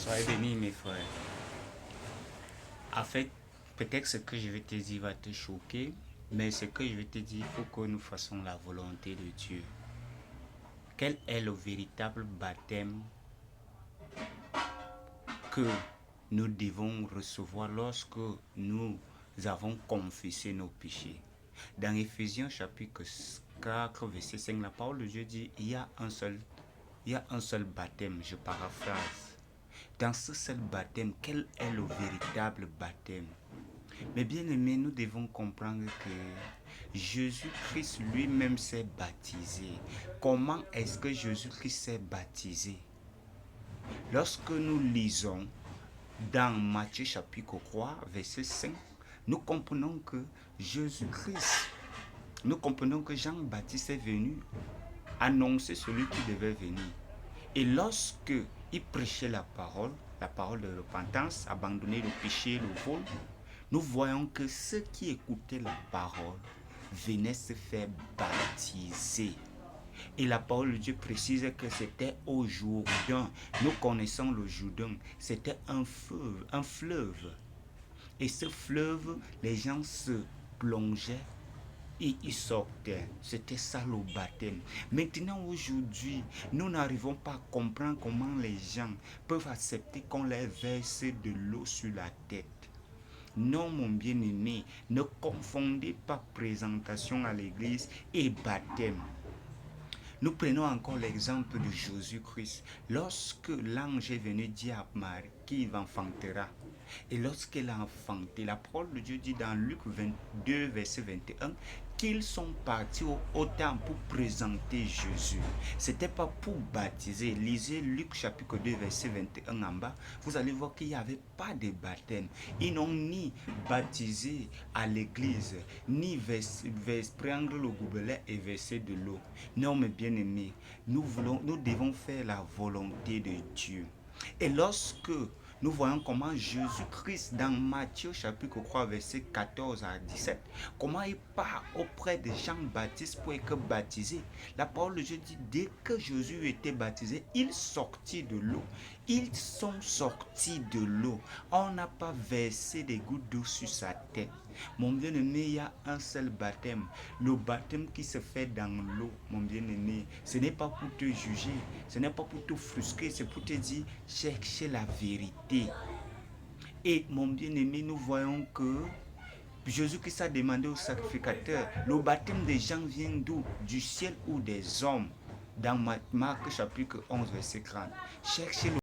Soyez bénis, mes frères. En fait, peut-être ce que je vais te dire va te choquer, mais ce que je vais te dire, il faut que nous fassions la volonté de Dieu. Quel est le véritable baptême que nous devons recevoir lorsque nous avons confessé nos péchés? Dans Éphésiens chapitre 4, verset 5, la parole de Dieu dit, il y a un seul baptême, je paraphrase. Dans ce seul baptême, quel est le véritable baptême? Mais bien aimés, nous devons comprendre que Jésus-Christ lui-même s'est baptisé. Comment est-ce que Jésus-Christ s'est baptisé? Lorsque nous lisons dans Matthieu chapitre 3, verset 5, nous comprenons que Jean-Baptiste est venu annoncer celui qui devait venir. Et lorsque il prêchait la parole de repentance, abandonner le péché, le vol, nous voyons que ceux qui écoutaient la parole venaient se faire baptiser. Et la parole de Dieu précise que c'était au Jourdain. Nous connaissons le Jourdain. C'était un fleuve. Et ce fleuve, les gens se plongeaient et ils sortaient. C'était ça le baptême. Maintenant, aujourd'hui, nous n'arrivons pas à comprendre comment les gens peuvent accepter qu'on leur verse de l'eau sur la tête. Non, mon bien-aimé, ne confondez pas présentation à l'église et baptême. Nous prenons encore l'exemple de Jésus-Christ. Lorsque l'ange est venu dire à Marie qu'il enfantera, et lorsqu'elle a enfanté, la parole de Dieu dit dans Luc 22, verset 21, qu'ils sont partis au temple pour présenter Jésus. Ce n'était pas pour baptiser. Lisez Luc chapitre 2, verset 21 en bas. Vous allez voir qu'il n'y avait pas de baptême. Ils n'ont ni baptisé à l'église, ni prendre le gobelet et verser de l'eau. Non, mes bien-aimés, nous devons faire la volonté de Dieu. Et lorsque nous voyons comment Jésus-Christ, dans Matthieu chapitre 3, verset 14 à 17, comment il part auprès de Jean-Baptiste pour être baptisé. La parole de Dieu dit, dès que Jésus était baptisé, il sortit de l'eau. Ils sont sortis de l'eau. On n'a pas versé des gouttes d'eau sur sa tête. Mon bien-aimé, il y a un seul baptême. Le baptême qui se fait dans l'eau, mon bien-aimé. Ce n'est pas pour te juger, ce n'est pas pour te frustrer, c'est pour te dire, cherchez la vérité. Et mon bien-aimé, nous voyons que Jésus-Christ a demandé au sacrificateur, le baptême des gens vient d'où? Du ciel ou des hommes? Dans Marc chapitre 11, verset 30. Cherchez le